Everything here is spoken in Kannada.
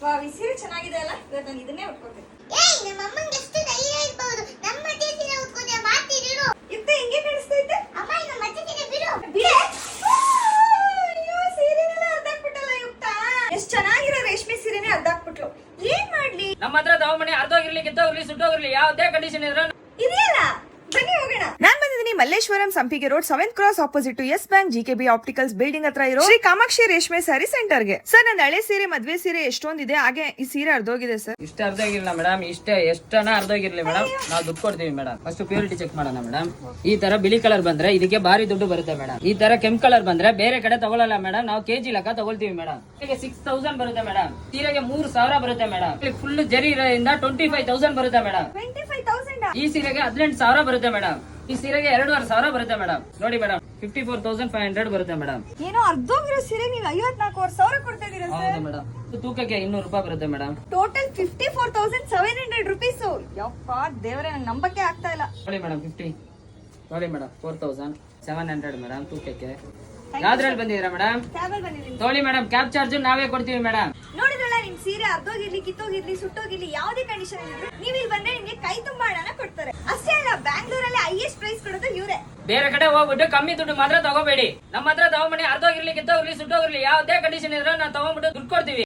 ವಾವ್, ಈ ಸೀರೆ ಚೆನ್ನಾಗಿದೆ ಅಲ್ಲ? ಇವತ್ತು ನಾನು ಇದನ್ನೇ ಉಟ್ಕೋತೀನಿ. ನಮ್ಮ ಅಮ್ಮಂಗೆ ಎಷ್ಟು ಧೈರ್ಯ ಇರ್ಬಹುದು. ನಮ್ಮ ಅತ್ತೆ ಸೀರೆ ಉಟ್ಕೊಂಡೆ ಮಾತಿರು. ಇತ್ತೆ ಹಿಂಗೆ ಕಾಣಿಸ್ತೈತೆ? ಅಮ್ಮ ನಮ್ಮ ಅತ್ತೆ ಸೀರೆ ಬಿಡು. ಬಿಡೆ. ಅಯ್ಯೋ, ಸೀರೆನೆಲ್ಲ ಅರ್ಧಾಕ್ಬಿಟ್ಟಲ್ಲ ಯುಕ್ತ. ಎಷ್ಟು ಚೆನ್ನಾಗಿರೋ ರೇಷ್ಮೆ ಸೀರೆನೇ ಅರ್ಧಾಕ್ಬಿಟ್ಲು. ಏನ್ ಮಾಡ್ಲಿ? ನಮ್ಮ ಹತ್ರ ತಗೊಂಬನ್ನಿ, ಅರ್ಧೋಗಿರ್ಲಿ, ಕಿತ್ತೋಗಿರ್ಲಿ, ಸುಟ್ಟೋಗಿರ್ಲಿ, ಯಾವುದೇ ಕಂಡೀಷನ್ ಇದ್ರು ಇದೆಯಲ್ಲ, ಬನ್ನಿ ಹೋಗೋಣ. ನಾನ್ ಬಂದಿದ್ದೀನಿ Malleshwaram Sampige road 7th cross opposite to Yes Bank GKB opticals building ಹತ್ರ ಇರೋ ಶ್ರೀ ಕಾಮಾಕ್ಷಿ ರೇಷ್ಮೆ ಸ್ಯಾರಿ ಸೆಂಟರ್ಗೆ. ಸರ್, ನನ್ನ ಹಳೆ ಸೀರೆ ಮದ್ವೆ ಸೀರೆ ಎಷ್ಟೊಂದಿದೆ, ಹಾಗೆ ಈ ಸೀರೆ ಅರ್ಧೋಗಿದೆ ಸರ್. ಇಷ್ಟ ಅರ್ಧೋಗಿರ್ಲಿಲ್ಲ ಮೇಡಮ್, ಎಷ್ಟನ ಅರ್ಧೋಗಿರ್ಲಿ ಮೇಡಮ್, ನಾವು ದುಡ್ಡು ಕೊಡ್ತೀವಿ ಮೇಡಮ್. ಫಸ್ಟ್ ಪ್ಯೂರಿಟಿ ಚೆಕ್ ಮಾಡೋಣ ಮೇಡಮ್. ಈ ತರ ಬಿಳಿ ಕಲರ್ ಬಂದ್ರೆ ಇದಕ್ಕೆ ಭಾರಿ ದುಡ್ಡು ಬರುತ್ತೆ ಮೇಡಮ್. ಈ ತರ ಕೆಂಪು ಕಲರ್ ಬಂದ್ರೆ ಬೇರೆ ಕಡೆ ತಗೊಳ್ಳಲ್ಲ ಮೇಡಮ್, ನಾವು ಕೆಜಿ ಲೆಕ್ಕ ತಗೊಳ್ತೀವಿ ಮೇಡಮ್. 6000 ಬರುತ್ತೆ ಮೇಡಮ್. ಸೀರೆಗೆ 3000 ಬರುತ್ತೆ ಮೇಡಮ್. ಫುಲ್ ಜರಿ ಇರೋದ್ರಿಂದ 25000 ಬರುತ್ತೆ ಮೇಡಮ್. 25,000. ಈ ಸೀರೆಗೆ 18000 ಬರುತ್ತೆ ಮೇಡಮ್. ಈ ಸೀರೆಗೆ 2500 ಬರುತ್ತೆ ಮೇಡಮ್. ನೋಡಿ ಮೇಡಮ್, 54,500 ಬರುತ್ತೆ ಮೇಡಮ್. ಏನೋ ಅರ್ಧೋಗಿರೋ ಸೀರೆ ನೀವು 54,000 ಕೊಡ್ತಾ ಇದೀರಾ ಹೌದು ಸರ್? ಮೇಡಮ್. ತೂಕಕ್ಕೆ 200 ರೂಪಾಯಿ ಬರುತ್ತೆ ಮೇಡಮ್. Total 54,700 rupees. ಯಪ್ಪ ದೇವರೇ, ನಂಗೆ ನಂಬಕ್ಕೆ ಆಗ್ತಾ ಇಲ್ಲ. ನೋಡಿ ಮೇಡಮ್, 50. ನೋಡಿ ಮೇಡಮ್, 4700 ಮೇಡಮ್ ತೂಕಕ್ಕೆ. ಯಾವ್ದ್ರಲ್ಲಿ ಬಂದಿದ್ದೀರಾ ಮೇಡಮ್? ಕ್ಯಾಬಲ್ ಬಂದಿದ್ದೀನಿ. ತೋಳಿ ಮೇಡಮ್, ಕ್ಯಾಬ್ ಚಾರ್ಜ್ ನಾವೇ ಕೊಡ್ತೀವಿ ಮೇಡಮ್. ನೋಡಿದ್ರಲ್ಲ, ನಿಮ್ ಸೀರೆ ಅರ್ಧೋಗಿರ್ಲಿ, ಕಿತ್ತೋಗಿರ್ಲಿ, ಸುಟ್ಟೋಗಿರ್ಲಿ, ಯಾವುದೇ ಕಂಡೀಷನ್ ಇದ್ರು ನೀವು ಇಲ್ಲಿ ಬಂದ್ರೆ ನಿಮ್ಗೆ ಕೈ ತುಂಬಾ ಹಣನ ಕೊಡ್ತಾರೆ. ಅಷ್ಟೇ ಅಲ್ಲ, ಬ್ಯಾಂಗ್ಳೂರಲ್ಲಿ ಹೈಯೆಸ್ಟ್ ಪ್ರೈಸ್ ಕೊಡೋದು ಇವರೇ. ಬೇರೆ ಕಡೆ ಹೋಗ್ಬಿಟ್ಟು ಕಮ್ಮಿ ದುಡ್ಡು ಮಾತ್ರ ತಗೋಬೇಡಿ. ನಮ್ಮ ಹತ್ರ ತಗೊಂಬನ್ನಿ, ಅರ್ಧೋಗಿರ್ಲಿ, ಕಿತ್ತೋಗಿರ್ಲಿ, ಸುಟ್ಟೋಗಿರ್ಲಿ, ಯಾವುದೇ ಕಂಡೀಷನ್ ಇದ್ರು ನಾವು ತಗೊಂಡ್ಬಿಟ್ಟು ದುಡ್ಡು ಕೊಡ್ತೀವಿ.